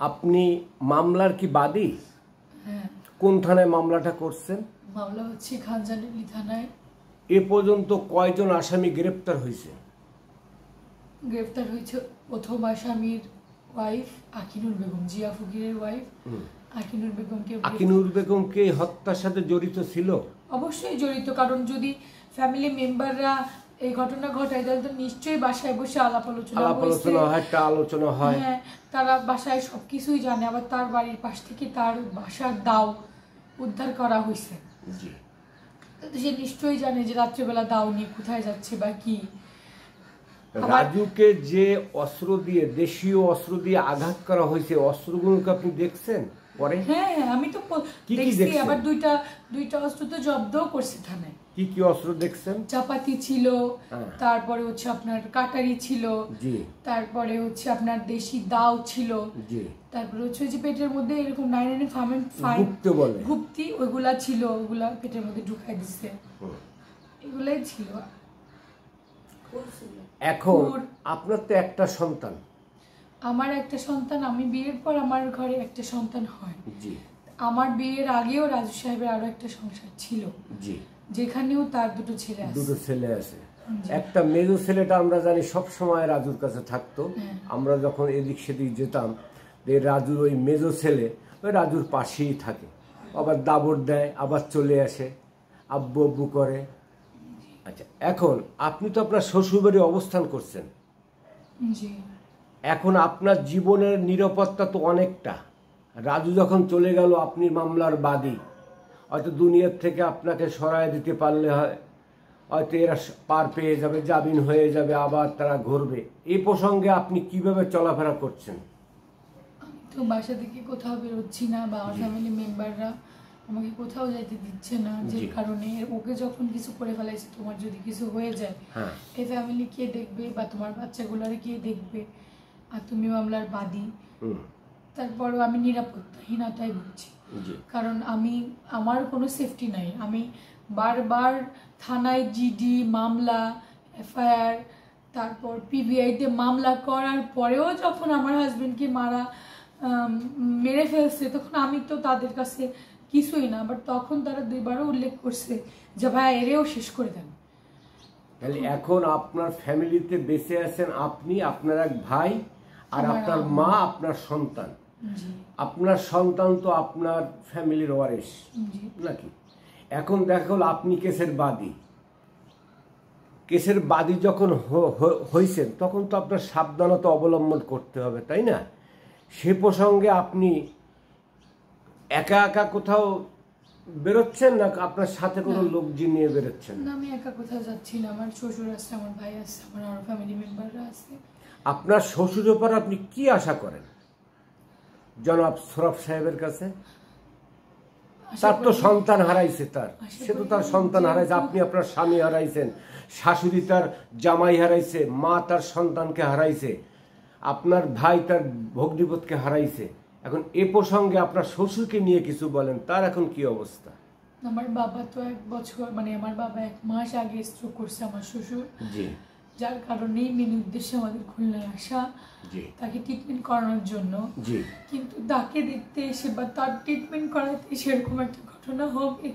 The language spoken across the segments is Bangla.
আপনি মামলার কি বাদী? হ্যাঁ। কোন থানায় মামলাটা করছেন? মামলা হচ্ছে খানজানি থানায়। এ পর্যন্ত কয়জন আসামি গ্রেপ্তার হয়েছে? গ্রেপ্তার হয়েছে প্রথম আসামির ওয়াইফ আকিনুর বেগম, জিয়া ফকিরের ওয়াইফ আকিনুর বেগমকে। আকিনুর বেগমকে এই হত্যার সাথে জড়িত ছিল? অবশ্যই জড়িত, কারণ যদি ফ্যামিলি মেম্বাররা এই ঘটনা ঘটায় তাহলে তো নিশ্চয়ই বাসায় বসে আলাপ আলোচনা হয়। হ্যাঁ, তারা বাসায় সবকিছুই জানে। আবার তার বাড়ির পাশ থেকে তার বাসার দাও উদ্ধার করা হয়েছে। সে নিশ্চয়ই জানে যে রাত্রেবেলা দাও নিয়ে কোথায় যাচ্ছে বা কি। রাজুকে যে অস্ত্র দিয়ে, দেশীয় অস্ত্র দিয়ে আঘাত করা হয়েছে, অস্ত্রগুলোকে আপনি দেখছেন পরে? হ্যাঁ, আমি তো দেখছি। আবার দুইটা অস্ত্র তো জব্দও করছে থানায়। কি কি অস্ত্র দেখছেন? চাপাতি ছিল, তারপরে হচ্ছে আপনার কাটারি ছিল, তারপরে হচ্ছে আপনার দেশি দাও ছিল, তারপরে হচ্ছে যে পেটের মধ্যে এরকম গুপ্তি ওইগুলা ছিল, ওইগুলা পেটের মধ্যে ঢুকাই দিচ্ছে, এগুলাই ছিল। এখন আপনার তো একটা সন্তান। আমার একটা সন্তান। আমি বিয়ের পর আমার ঘরে একটা সন্তান হয়। আমার বিয়ের আগেও রাজু সাহেবের আরো একটা সংসার ছিল, যেখানেও তার দুটো ছেলে আছে। একটা মেজো ছেলেটা আমরা জানি সব সময় রাজুর কাছে থাকতো। আমরা যখন এদিক সেদিক যেতাম, রাজুর ওই মেজো ছেলে ওই রাজুর পাশেই থাকে, আবার দাবড় দেয়, আবার চলে আসে, আব্বু আব্বু করে। আচ্ছা, এখন আপনি তো আপনার শ্বশুরবাড়ি অবস্থান করছেন। এখন আপনার জীবনের নিরাপত্তা তো অনেকটা। রাজু যখন চলে গেল, আপনি মামলার বাদী, হয়তো দুনিয়ার থেকে আপনাকে সরায় দিতে পারলে হয়তো এরা পার পেয়ে যাবে, জামিন হয়ে যাবে, আবার তারা ঘুরবে। এই প্রসঙ্গে আপনি কিভাবে চলাফেরা করছেন? আমি তো বাসা থেকে কোথাও বেরোচ্ছি না, বা আমার ফ্যামিলি মেম্বাররা আমাকে কোথাও যাইতে দিচ্ছে না, যে কারণে ওকে যখন কিছু করে ফেলাইছে, তোমার যদি কিছু হয়ে যায় এই ফ্যামিলি কে দেখবে, বা তোমার বাচ্চাগুলোরে কে দেখবে, আর তুমি মামলার বাদী। তারপরও আমি নিরাপত্তাহীনতায় ভুগছি, কারণ আমার কোনো সেফটি নাই। আমি বারবার থানায় জিডি মামলা, এফআইআর, তারপর পিবিআইতে মামলা করার পরেও যখন আমার হাজবেন্ডকে মেরে ফেলছে, তখন আমি তো তাদের কাছে কিছুই না। বাট তখন তারা দুইবারও উল্লেখ করছে যে ভাই এরেও শেষ করে দেন। তাহলে এখন আপনার ফ্যামিলিতে বেঁচে আছেন আপনি, আপনার এক ভাই, আর আপনার মা, আপনার সন্তান। আপনার সন্তান তো আপনার ফ্যামিলির ওয়ারিশ নাকি? এখন দেখো, আপনি কেসের বাদী যখন হয়েছেন, তখন তো আপনার সাবধানতা অবলম্বন করতে হবে, তাই না? সে প্রসঙ্গে আপনি একা একা কোথাও বেরোচ্ছেন না, আপনার সাথে কোনো লোকজন নিয়ে বেরোচ্ছেন? না, আমি একা কোথাও যাচ্ছি না। আমার শ্বশুর আছে, আমার ভাই আছে, আমার আরো ফ্যামিলি মেম্বাররা আছে। আপনার শ্বশুরের উপর আপনি কি আশা করেন জনাব সরফ সাহেবের কাছে? তার তো সন্তান হারাইছে, সে তো তার সন্তান হারাইছে। আপনি আপনার স্বামী হারাইছেন, শাশুড়ি তার জামাই হারাইছে, মা তার সন্তানকে হারাইছে, আপনার ভাই তার ভগ্নিপতিকে হারাইছে। এখন এ প্রসঙ্গে আপনার শ্বশুরকে নিয়ে কিছু বলেন, তার এখন কি অবস্থা? আমার বাবা তো আমার বাবা 1 মাস আগে স্ট্রোক করছে আমার শ্বশুর, যার কারণেই মেন উদ্দেশ্যে আমাদের খুলনায় আসা, তাকে ট্রিটমেন্ট করানোর জন্য। কিন্তু তাকে দেখতে এসে বা তার ট্রিটমেন্ট করাতে সেরকম একটা ঘটনা হবে,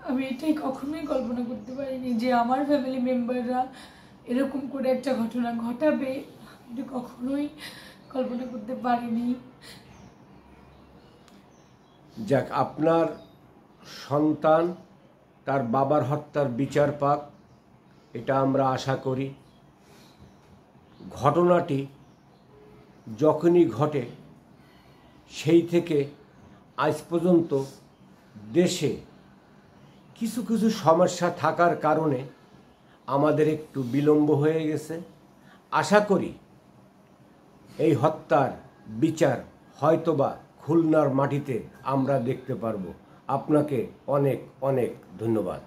আমি এটাই কখনোই কল্পনা করতে পারিনি যে আমার ফ্যামিলি মেম্বাররা এরকম করে একটা ঘটনা ঘটাবে। এটা কখনোই কল্পনা করতে পারিনি। যাক, আপনার সন্তান তার বাবার হত্যার বিচার পাক, এটা আমরা আশা করি। ঘটনাটি যখনই ঘটে, সেই থেকে আজ পর্যন্ত দেশে কিছু কিছু সমস্যা থাকার কারণে আমাদের একটু বিলম্ব হয়ে গেছে। আশা করি এই হত্যার বিচার হয়তোবা খুলনার মাটিতে আমরা দেখতে পারবো। আপনাকে অনেক অনেক ধন্যবাদ।